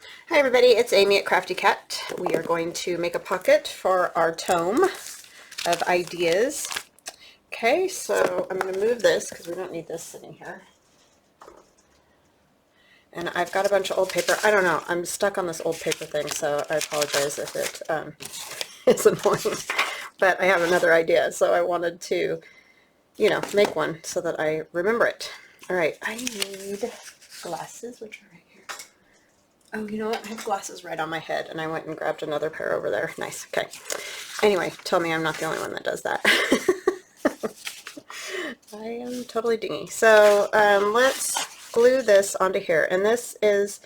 Hi everybody, it's Amy at Crafty Cat. We are going to make a pocket for our tome of ideas. Okay, so I'm going to move this because we don't need this sitting here. And I've got a bunch of old paper. I don't know, I'm stuck on this old paper thing, so I apologize if it is annoying. But I have another idea, so I wanted to, make one so that I remember it. All right, I need glasses, which are right here. Oh, you know what? I have glasses right on my head, and I went and grabbed another pair over there. Nice. Okay. Anyway, tell me I'm not the only one that does that. I am totally dingy. So let's glue this onto here. And this is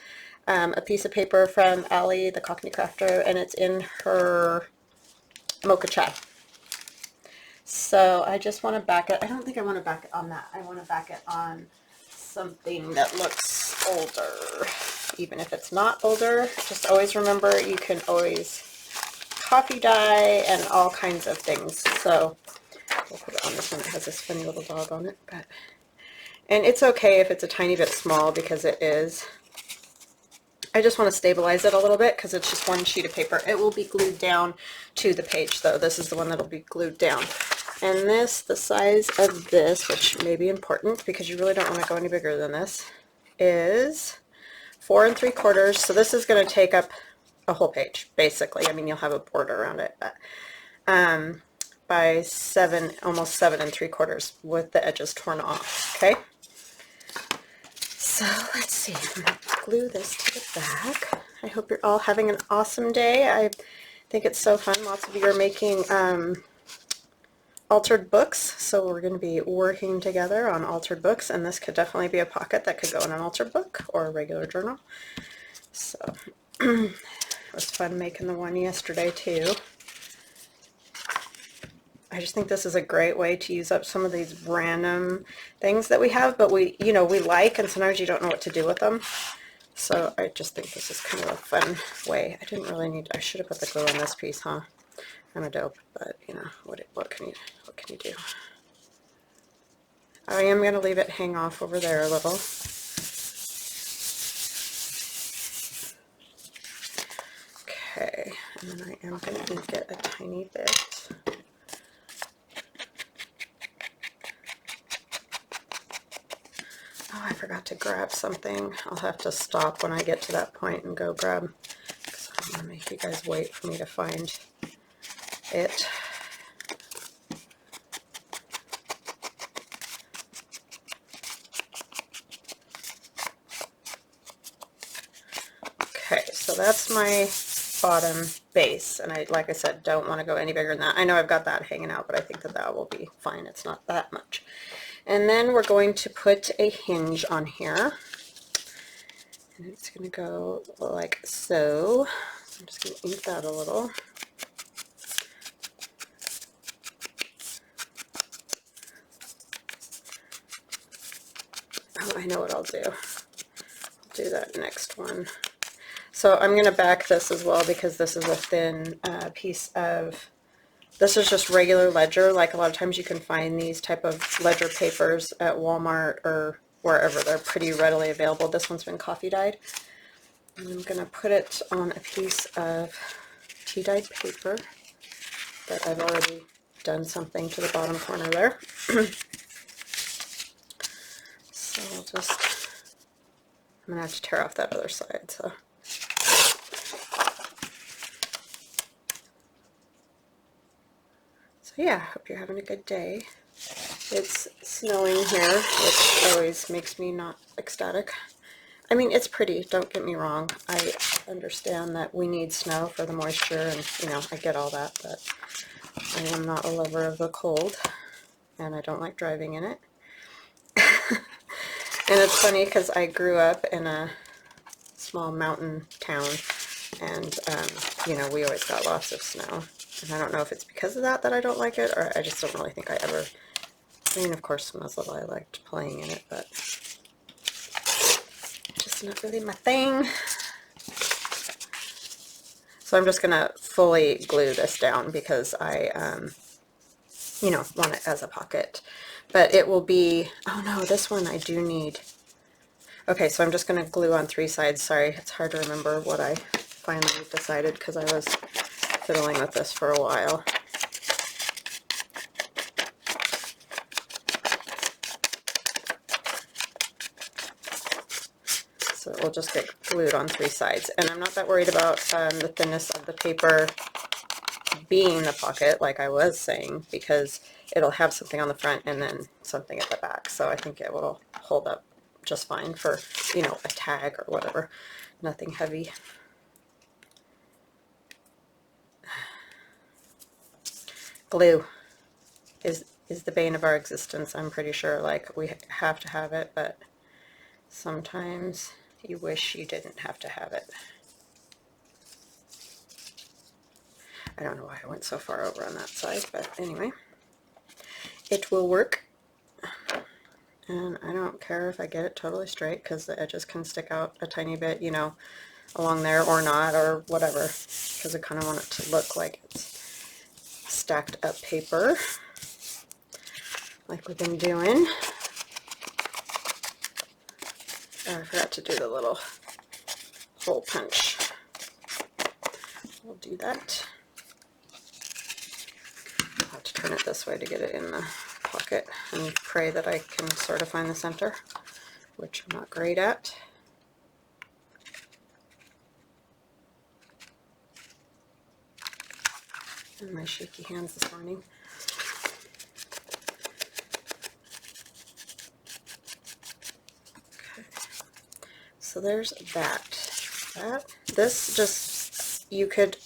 a piece of paper from Allie, the Cockney crafter, and it's in her mocha chai. So I just want to back it. I don't think I want to back it on that. I want to back it on something that looks older. Even if it's not older, just always remember you can always copy dye and all kinds of things. So we'll put it on this one. It has this funny little dog on it, and it's okay if it's a tiny bit small because it is. I just want to stabilize it a little bit because it's just one sheet of paper. It will be glued down to the page though. This is the one that'll be glued down. And this, the size of this, which may be important because you really don't want to go any bigger than this, is 4 3/4. So this is going to take up a whole page, basically. I mean, you'll have a border around it, but by 7, almost 7 3/4 with the edges torn off. Okay. So let's see. I'm going to glue this to the back. I hope you're all having an awesome day. I think it's so fun. Lots of you are making altered books, so we're going to be working together on altered books, and this could definitely be a pocket that could go in an altered book or a regular journal. So it was fun making the one yesterday too. I just think this is a great way to use up some of these random things that we have, but we like, and sometimes you don't know what to do with them. So I just think this is kind of a fun way. I didn't really need, I should have put the glue on this piece, huh? I'm a dope, but what can you do? I am going to leave it hang off over there a little. Okay, and then I am going to ink it a tiny bit. Oh, I forgot to grab something. I'll have to stop when I get to that point and go grab, because I don't want to make you guys wait for me to find it. Okay, so that's my bottom base, and like I said, don't want to go any bigger than that. I know I've got that hanging out, but I think that will be fine. It's not that much. And then we're going to put a hinge on here, and it's going to go like so. I'm just going to ink that a little. Oh, I know what I'll do. I'll do that next one. So I'm going to back this as well because this is a thin piece of, this is just regular ledger. Like a lot of times you can find these type of ledger papers at Walmart or wherever. They're pretty readily available. This one's been coffee dyed. And I'm going to put it on a piece of tea dyed paper that I've already done something to the bottom corner there. So I'll just, I'm going to have to tear off that other side. So yeah, I hope you're having a good day. It's snowing here, which always makes me not ecstatic. I mean, it's pretty, don't get me wrong. I understand that we need snow for the moisture, and I get all that, but I am not a lover of the cold, and I don't like driving in it. And it's funny because I grew up in a small mountain town, and we always got lots of snow. And I don't know if it's because of that I don't like it, or I just don't really think I ever, I mean, of course, when I was little I liked playing in it, but just not really my thing. So I'm just going to fully glue this down because I, want it as a pocket. But it will be, oh no, this one I do need. Okay, so I'm just going to glue on 3 sides. Sorry, it's hard to remember what I finally decided because I was fiddling with this for a while. So it will just get glued on 3 sides. And I'm not that worried about the thinness of the paper being the pocket, like I was saying, because it'll have something on the front and then something at the back. So I think it will hold up just fine for, you know, a tag or whatever. Nothing heavy. Glue is the bane of our existence. I'm pretty sure, like, we have to have it, but sometimes you wish you didn't have to have it. I don't know why I went so far over on that side, but anyway, it will work. And I don't care if I get it totally straight because the edges can stick out a tiny bit, you know, along there or not or whatever, because I kind of want it to look like it's stacked up paper like we've been doing. Oh, I forgot to do the little hole punch. We'll do that. I'll have to turn it this way to get it in the pocket and pray that I can sort of find the center, which I'm not great at. And my shaky hands this morning. Okay. So there's that. This just, you could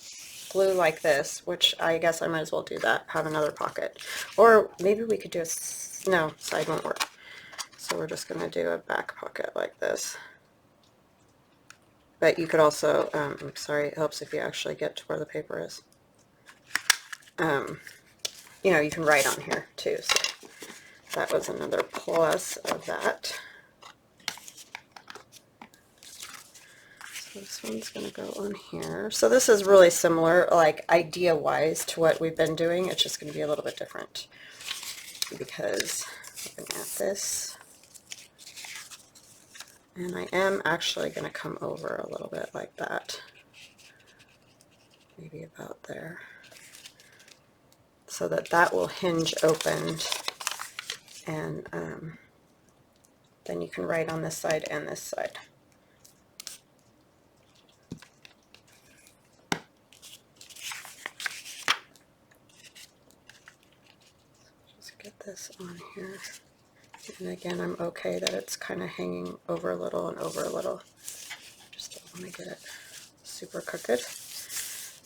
glue like this, which I guess I might as well do that, have another pocket. Or maybe we could do a, no, side won't work. So we're just going to do a back pocket like this. But you could also, I'm sorry, it helps if you actually get to where the paper is. You know, you can write on here too, so that was another plus of that. So this one's going to go on here. So this is really similar, like idea-wise, to what we've been doing. It's just going to be a little bit different because looking at this, and I am actually going to come over a little bit like that, maybe about there, so that that will hinge opened, and then you can write on this side and this side. Just get this on here. And again, I'm okay that it's kind of hanging over a little and over a little. Just don't want to get it super crooked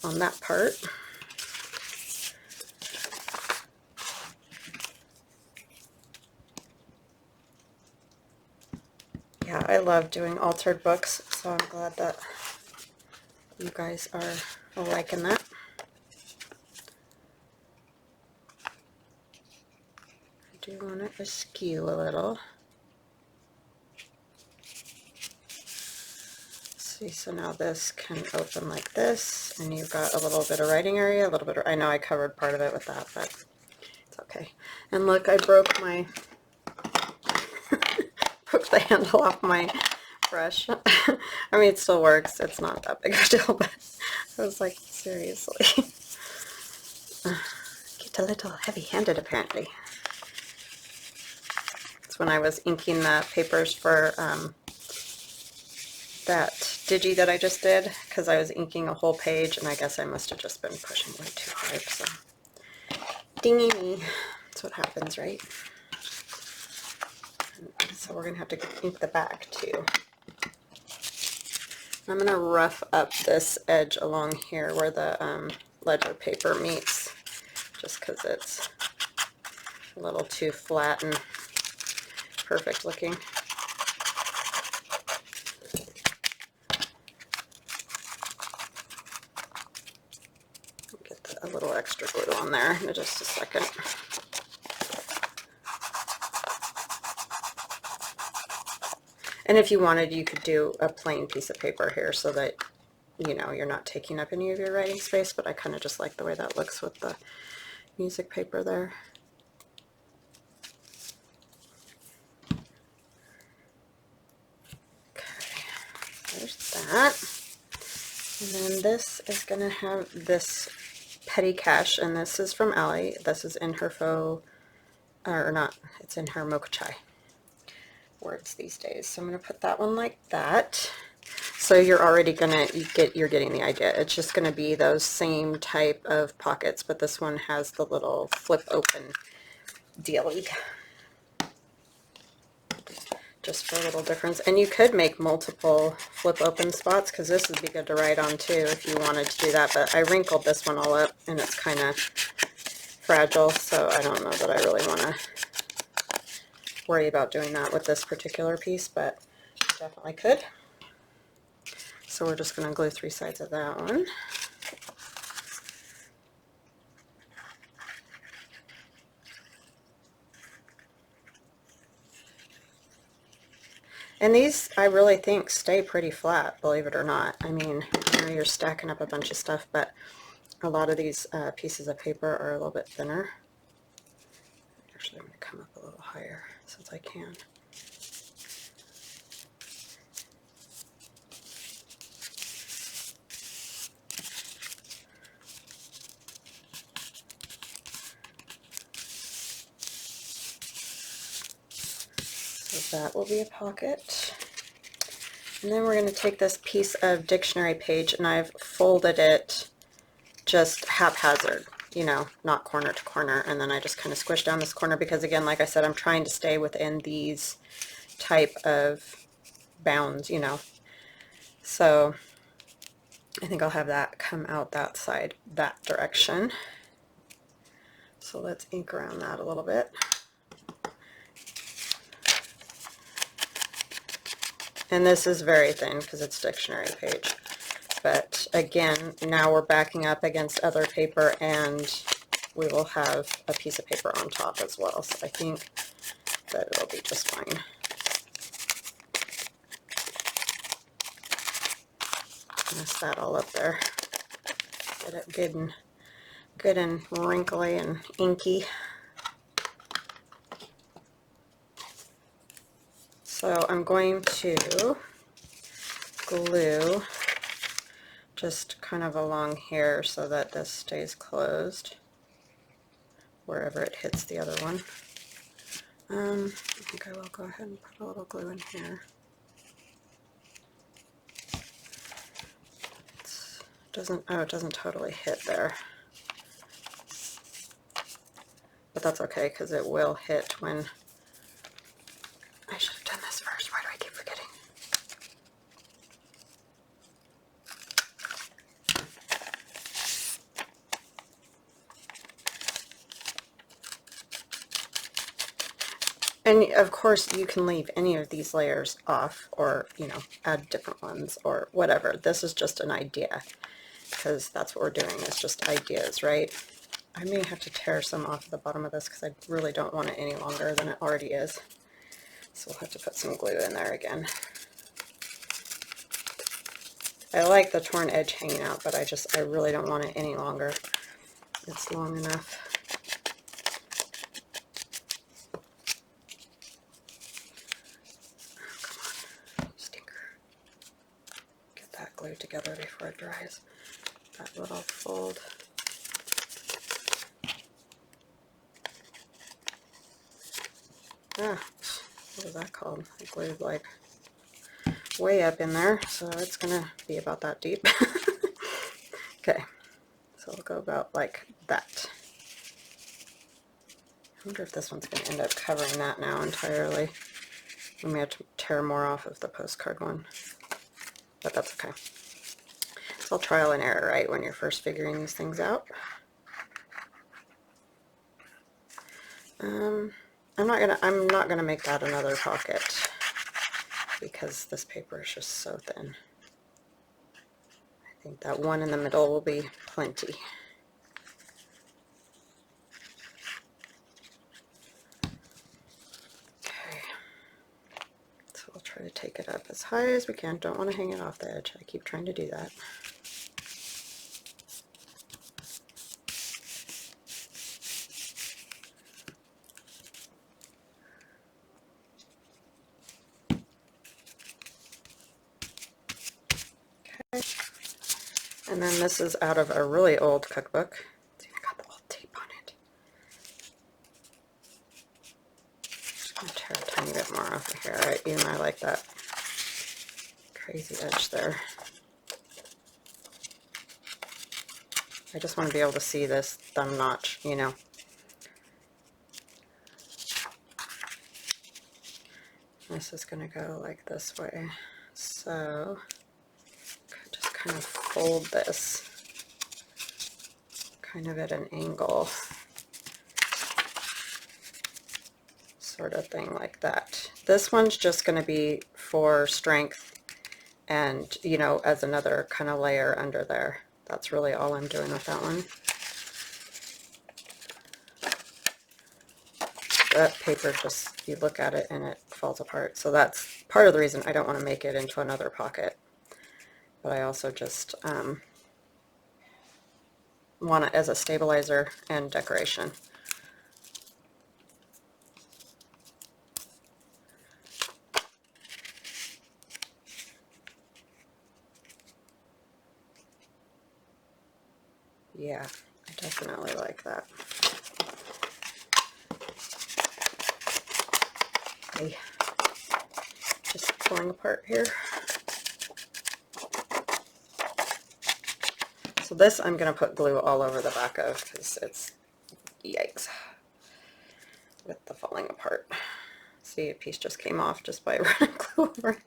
on that part. Yeah, I love doing altered books, so I'm glad that you guys are liking that. I do want it askew a little. See, so now this can open like this, and you've got a little bit of writing area, a little bit of, I know I covered part of it with that, but it's okay. And look, I broke my broke the handle off my brush. I mean, it still works. It's not that big of a deal, but I was like, seriously. Get a little heavy-handed, apparently. It's when I was inking the papers for that digi that I just did, because I was inking a whole page, and I guess I must have just been pushing way too hard, so dingy me. That's what happens, right? So we're going to have to ink the back too. I'm going to rough up this edge along here where the ledger paper meets, just because it's a little too flat and perfect looking. Get a little extra glue on there in just a second. And if you wanted, you could do a plain piece of paper here so that, you know, you're not taking up any of your writing space, but I kind of just like the way that looks with the music paper there. there's that. And then this is going to have this petty cash, and this is from Allie. This is in her faux, or not, it's in her mocha chai words these days. So I'm going to put that one like that. So you're already going to you're getting the idea. It's just going to be those same type of pockets, but this one has the little flip open dealie. Just for a little difference. And you could make multiple flip open spots, because this would be good to write on too if you wanted to do that, but I wrinkled this one all up and it's kind of fragile, so I don't know that I really want to worry about doing that with this particular piece, but definitely could. So we're just going to glue 3 sides of that one. And these, I really think, stay pretty flat, believe it or not. I mean, I know you're stacking up a bunch of stuff, but a lot of these pieces of paper are a little bit thinner. Actually, I'm going to come up a little higher since I can. So that will be a pocket. And then we're going to take this piece of dictionary page, and I've folded it just haphazard, you know, not corner to corner, and then I just kind of squish down this corner because, again, like I said, I'm trying to stay within these type of bounds, you know. So I think I'll have that come out that side, that direction. So let's ink around that a little bit. And this is very thin because it's dictionary page. But again, now we're backing up against other paper, and we will have a piece of paper on top as well. So I think that it'll be just fine. Mess that all up there. Get it good and wrinkly and inky. So I'm going to glue just kind of along here so that this stays closed wherever it hits the other one. I think I will go ahead and put a little glue in here. It doesn't totally hit there. But that's okay, because it will hit when... I should have done this first. Why do I keep forgetting? And of course you can leave any of these layers off, or, you know, add different ones or whatever. This is just an idea, because that's what we're doing, is just ideas, right? I may have to tear some off the bottom of this because I really don't want it any longer than it already is. So we'll have to put some glue in there again. I like the torn edge hanging out, but I really don't want it any longer. It's long enough. Come on, stinker. Get that glued together before it dries. That little fold. Ah, what is that called? I glued like way up in there, so it's gonna be about that deep. Okay, so we'll go about like that. I wonder if this one's going to end up covering that now entirely. We may have to tear more off of the postcard one, but that's okay. It's all trial and error, right, when you're first figuring these things out. I'm not gonna make that another pocket because this paper is just so thin. I think that one in the middle will be plenty. Okay, so we'll try to take it up as high as we can. Don't want to hang it off the edge. I keep trying to do that. And then this is out of a really old cookbook. It's even got the old tape on it. Just gonna tear a tiny bit more off of here. Even I like that crazy edge there. I just want to be able to see this thumb notch, you know. This is going to go like this way. So just kind of fold this kind of at an angle, sort of thing like that. This one's just going to be for strength and, you know, as another kind of layer under there. That's really all I'm doing with that one. That paper just, you look at it and it falls apart. So that's part of the reason I don't want to make it into another pocket. But I also just want it as a stabilizer and decoration. Yeah, I definitely like that. Okay, just pulling apart here. So this I'm going to put glue all over the back of because it's, yikes, with the falling apart. See, a piece just came off just by running glue over it.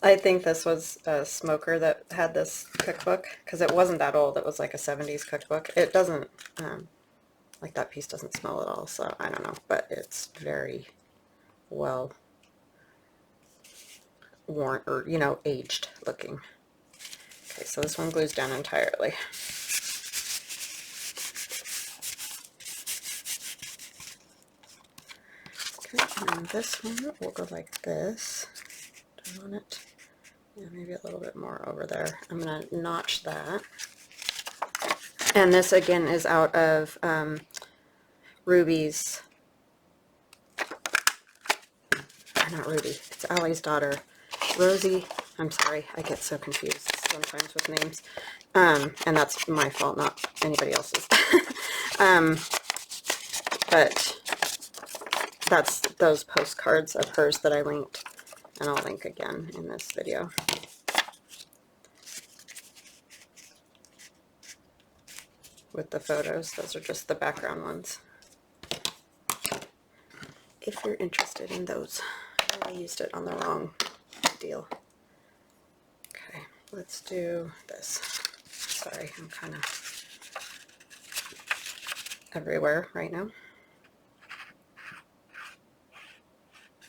I think this was a smoker that had this cookbook because it wasn't that old. It was like a 70s cookbook. It doesn't, like that piece doesn't smell at all, so I don't know, but it's very well worn, or, you know, aged looking. Okay, so this one glues down entirely. Okay, and this one will go like this. Do I want it? Yeah, maybe a little bit more over there. I'm going to notch that. And this again is out of Ruby's, not Ruby, it's Allie's daughter, Rosie. I'm sorry, I get so confused sometimes with names. And that's my fault, not anybody else's. But that's those postcards of hers that I linked, and I'll link again in this video. With the photos, those are just the background ones. If you're interested in those. I used it on the wrong deal. Okay, let's do this. Sorry, I'm kind of everywhere right now.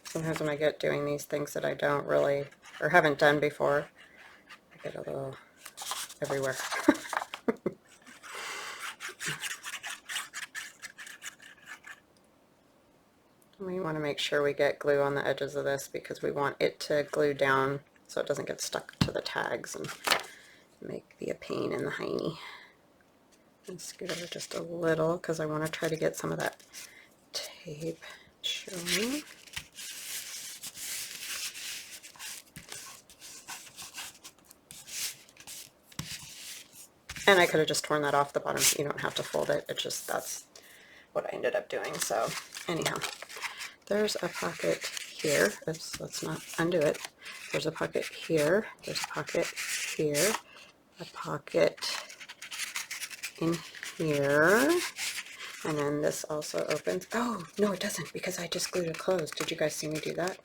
Sometimes when I get doing these things that I don't really, or haven't done before, I get a little everywhere. We want to make sure we get glue on the edges of this because we want it to glue down so it doesn't get stuck to the tags and be a pain in the hiney. And scoot over just a little because I want to try to get some of that tape showing. And I could have just torn that off the bottom. You don't have to fold it. It's just, that's what I ended up doing. So anyhow, there's a pocket here. Oops, let's not undo it. There's a pocket here. There's a pocket here. A pocket in here. And then this also opens. Oh, no, it doesn't because I just glued it closed. Did you guys see me do that?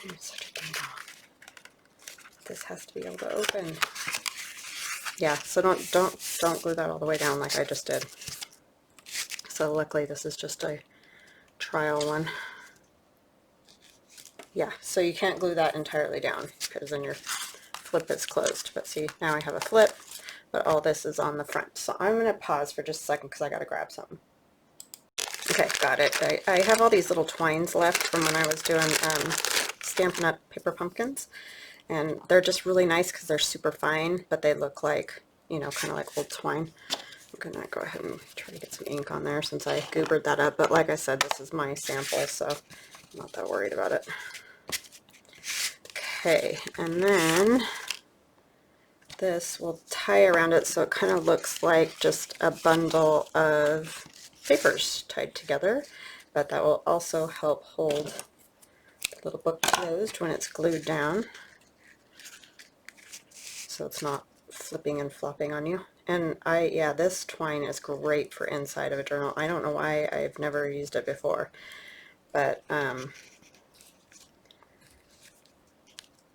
I'm such a ding-dong. This has to be able to open. Yeah, so don't glue that all the way down like I just did. So luckily this is just a trial one. Yeah, so you can't glue that entirely down because then your flip is closed. But see, now I have a flip, but all this is on the front. So I'm going to pause for just a second because I got to grab something. Okay, got it. I have all these little twines left from when I was doing Stampin' Up! Paper pumpkins. And they're just really nice because they're super fine, but they look like, you know, kind of like old twine. I'm going to go ahead and try to get some ink on there since I goobered that up. But like I said, this is my sample, so I'm not that worried about it. Okay, and then this will tie around it so it kind of looks like just a bundle of papers tied together, but that will also help hold the little book closed when it's glued down, so it's not flipping and flopping on you. And yeah, this twine is great for inside of a journal. I don't know why I've never used it before, but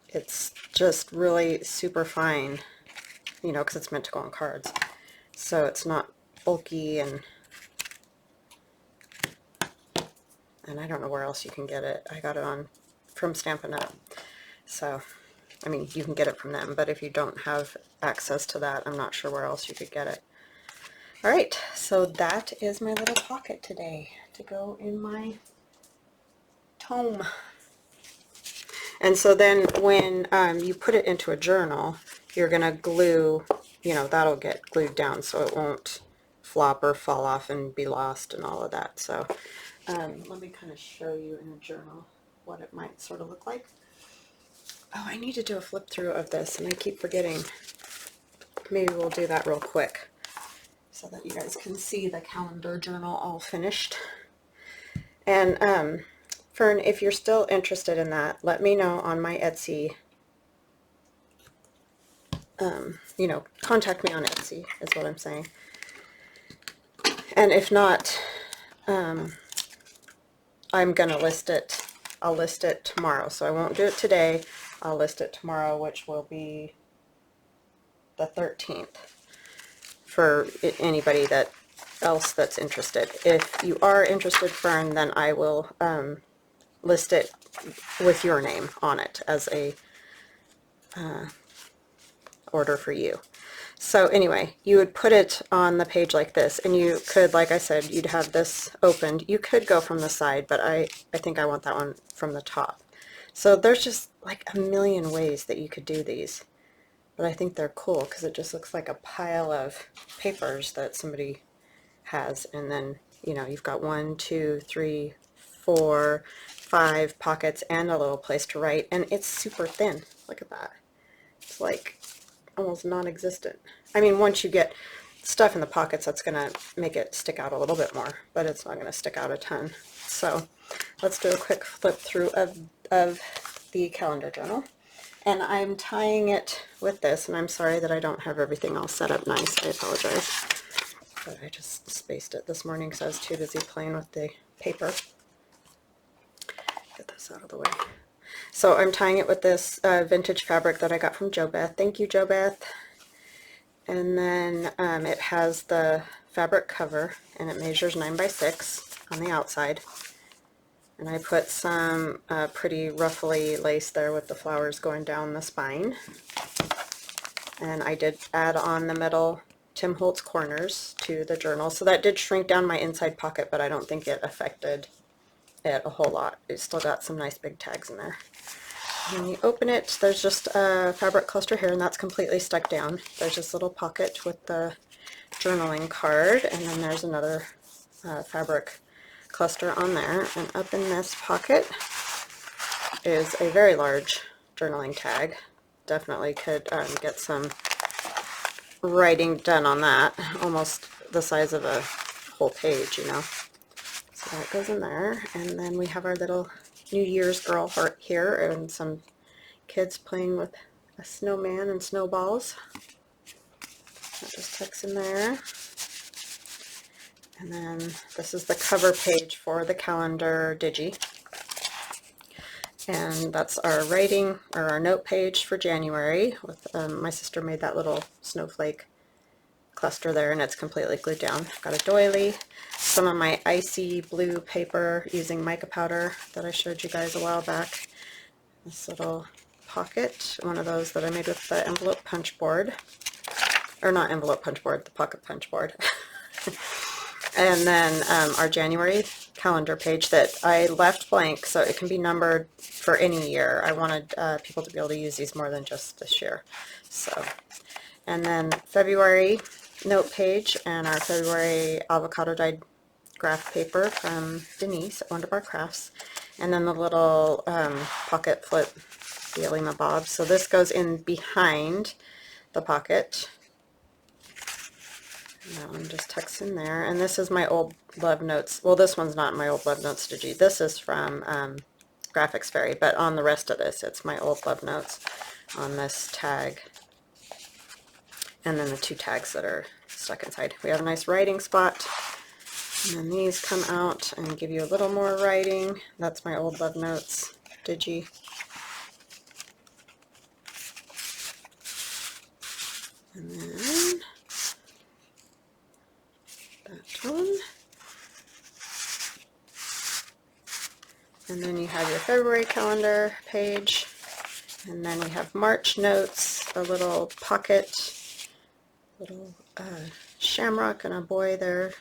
it's just really super fine, you know, because it's meant to go on cards. So it's not bulky, and I don't know where else you can get it. I got it from Stampin' Up. So, I mean, you can get it from them, but if you don't have access to that, I'm not sure where else you could get it. All right, so that is my little pocket today to go in my tome. And so then when you put it into a journal, you're going to glue, you know, that'll get glued down so it won't flop or fall off and be lost and all of that. So let me kind of show you in a journal what it might sort of look like. Oh, I need to do a flip through of this, and I keep forgetting. Maybe we'll do that real quick so that you guys can see the calendar journal all finished. And Fern, if you're still interested in that, let me know on my Etsy. You know, contact me on Etsy is what I'm saying. And if not, I'm gonna list it. I'll list it tomorrow, so I won't do it today. I'll list it tomorrow, which will be the 13th, for anybody else that's interested. If you are interested, Fern, then I will list it with your name on it as a order for you. So anyway, you would put it on the page like this, and you could, like I said, you'd have this opened. You could go from the side, but I think I want that one from the top. So there's just like a million ways that you could do these, but I think they're cool because it just looks like a pile of papers that somebody has, and then, you know, you've got 1, 2, 3, 4, 5 pockets and a little place to write, and it's super thin. Look at that. It's like almost non-existent. I mean, once you get stuff in the pockets, that's going to make it stick out a little bit more, but it's not going to stick out a ton. So let's do a quick flip through of the calendar journal. And I'm tying it with this, and I'm sorry that I don't have everything all set up nice. I apologize. But I just spaced it this morning because I was too busy playing with the paper. Get this out of the way. So I'm tying it with this vintage fabric that I got from Jo Beth. Thank you, Jo Beth. And then it has the fabric cover, and it measures 9 by 6 on the outside. And I put some pretty ruffly lace there with the flowers going down the spine. And I did add on the metal Tim Holtz corners to the journal. So that did shrink down my inside pocket, but I don't think it affected it a whole lot. It's still got some nice big tags in there. And when you open it, there's just a fabric cluster here, and that's completely stuck down. There's this little pocket with the journaling card, and then there's another fabric cluster on there. And up in this pocket is a very large journaling tag. Definitely could get some writing done on that. Almost the size of a whole page, you know. So that goes in there. And then we have our little New Year's girl heart here, and some kids playing with a snowman and snowballs. That just tucks in there. And then this is the cover page for the calendar digi. And that's our writing, or our note page for January. With my sister made that little snowflake cluster there, and it's completely glued down. I've got a doily, some of my icy blue paper using mica powder that I showed you guys a while back. This little pocket, one of those that I made with the envelope punch board. Or not envelope punch board, the pocket punch board. And then our January calendar page that I left blank so it can be numbered for any year. I wanted people to be able to use these more than just this year. So, and then February note page, and our February avocado dyed graph paper from Denise at Wonderbar Crafts. And then the little pocket flip, the Alima Bob. So this goes in behind the pocket. And that one just tucks in there. And this is my old Love Notes. Well, this one's not my old Love Notes Digi. This is from Graphics Fairy, but on the rest of this, it's my old Love Notes on this tag. And then the 2 tags that are stuck inside. We have a nice writing spot. And then these come out and give you a little more writing. That's my old Love Notes Digi. And then that one. And then you have your February calendar page. And then we have March notes, a little pocket, little shamrock and a boy there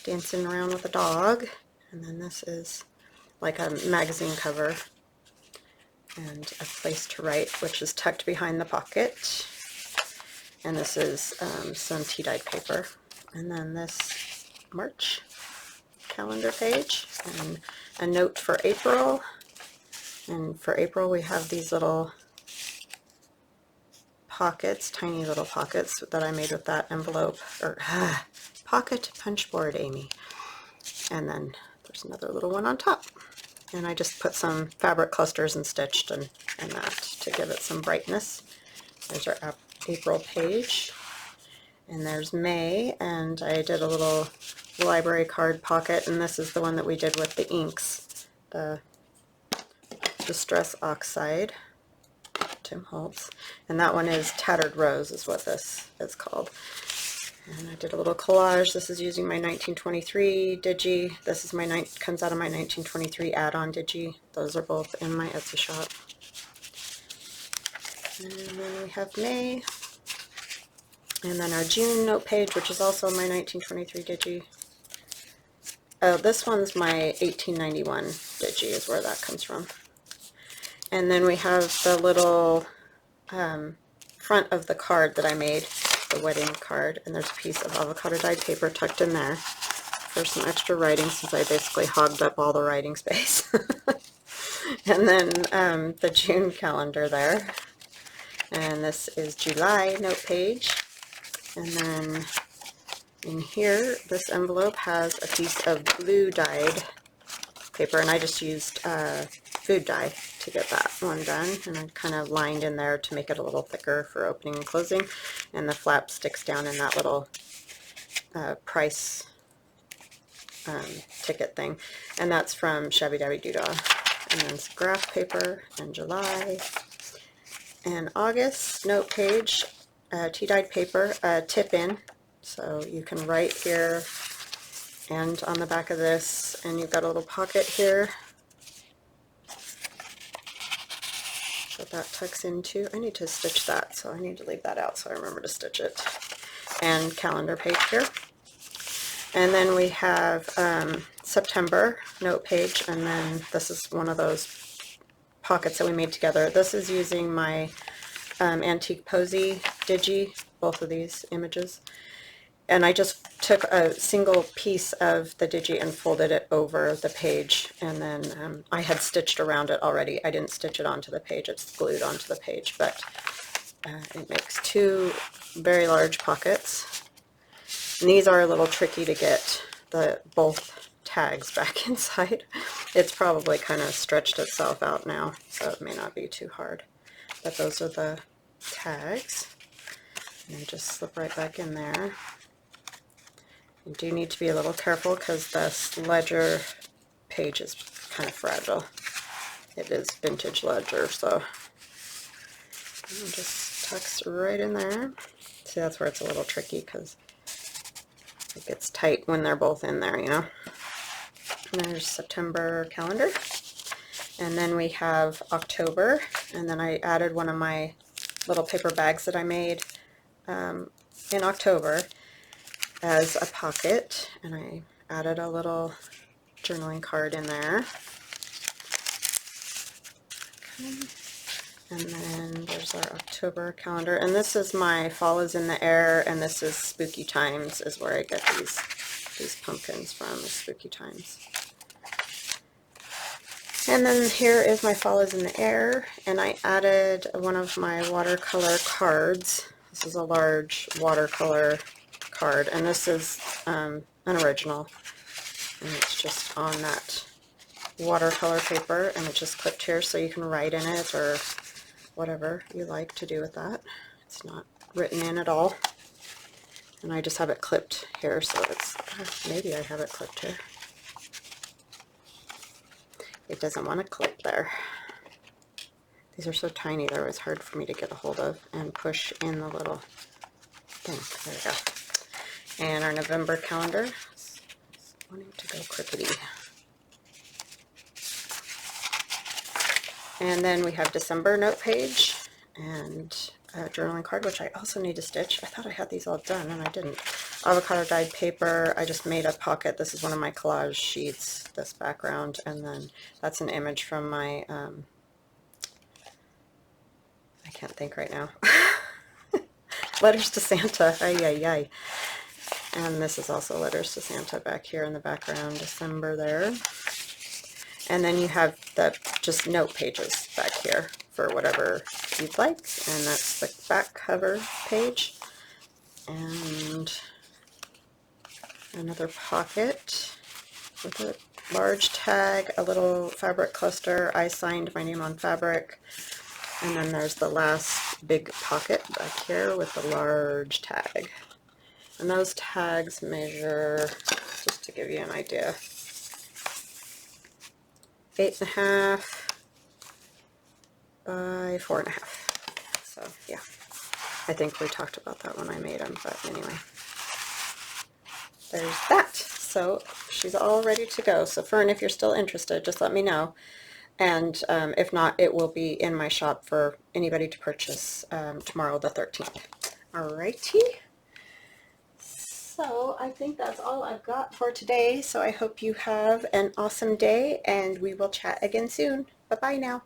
dancing around with a dog. And then this is like a magazine cover and a place to write, which is tucked behind the pocket. And this is some tea-dyed paper. And then this March calendar page and a note for April. And for April we have these little pockets, tiny little pockets that I made with that envelope, or pocket punch board, Amy. And then there's another little one on top. And I just put some fabric clusters and stitched and that to give it some brightness. There's our April page. And there's May, and I did a little library card pocket, and this is the one that we did with the inks, the Distress Oxide, Tim Holtz. And that one is Tattered Rose is what this is called. And I did a little collage. This is using my 1923 Digi. This is comes out of my 1923 add-on Digi. Those are both in my Etsy shop. And then we have May. And then our June note page, which is also my 1923 Digi. Oh, this one's my 1891 Digi is where that comes from. And then we have the little front of the card that I made, the wedding card, and there's a piece of avocado dyed paper tucked in there for some extra writing since I basically hogged up all the writing space. And then the June calendar there. And this is July note page. And then in here, this envelope has a piece of blue dyed paper, and I just used food dye to get that one done, and I kind of lined in there to make it a little thicker for opening and closing, and the flap sticks down in that little price ticket thing, and that's from Shabby Dabby Doodah. And then some graph paper in July. And August note page, tea-dyed paper, tip in, so you can write here and on the back of this, and you've got a little pocket here that that tucks into. I need to stitch that, so I need to leave that out so I remember to stitch it. And calendar page here. And then we have September note page, and then this is one of those pockets that we made together. This is using my Antique Posy Digi, both of these images. And I just took a single piece of the Digi and folded it over the page, and then I had stitched around it already. I didn't stitch it onto the page, it's glued onto the page, but it makes 2 very large pockets. And these are a little tricky to get both tags back inside. It's probably kind of stretched itself out now, so it may not be too hard. But those are the tags. And they just slip right back in there. You do need to be a little careful because this ledger page is kind of fragile. It is vintage ledger, so it just tucks right in there. See, that's where it's a little tricky because it gets tight when they're both in there, you know. And there's September calendar. And then we have October, and then I added one of my little paper bags that I made in October as a pocket, and I added a little journaling card in there. Okay. And then there's our October calendar, and this is my Fall is in the Air, and this is Spooky Times is where I get these pumpkins from, is Spooky Times. And then here is my Fall is in the Air, and I added one of my watercolor cards This is a large watercolor card, and this is an original, and it's just on that watercolor paper, and it's just clipped here so you can write in it or whatever you like to do with that. It's not written in at all, and I just have it clipped here, so it's, maybe I have it clipped here. It doesn't want to clip there. These are so tiny, they're always hard for me to get a hold of and push in the little thing. There we go. And our November calendar. It's wanting to go crookedy. And then we have December note page and a journaling card, which I also need to stitch. I thought I had these all done, and I didn't. Avocado dyed paper. I just made a pocket. This is one of my collage sheets, this background, and then that's an image from my, I can't think right now. Letters to Santa. Ay, ay, ay. And this is also Letters to Santa back here in the background, December there. And then you have the just note pages back here for whatever you'd like. And that's the back cover page. And another pocket with a large tag, a little fabric cluster. I signed my name on fabric. And then there's the last big pocket back here with the large tag. And those tags measure, just to give you an idea, 8.5 by 4.5. So yeah, I think we talked about that when I made them, but anyway, there's that. So she's all ready to go. So Fern, if you're still interested, just let me know. And if not, it will be in my shop for anybody to purchase tomorrow the 13th. Alrighty. So I think that's all I've got for today. So I hope you have an awesome day, and we will chat again soon. Bye-bye now.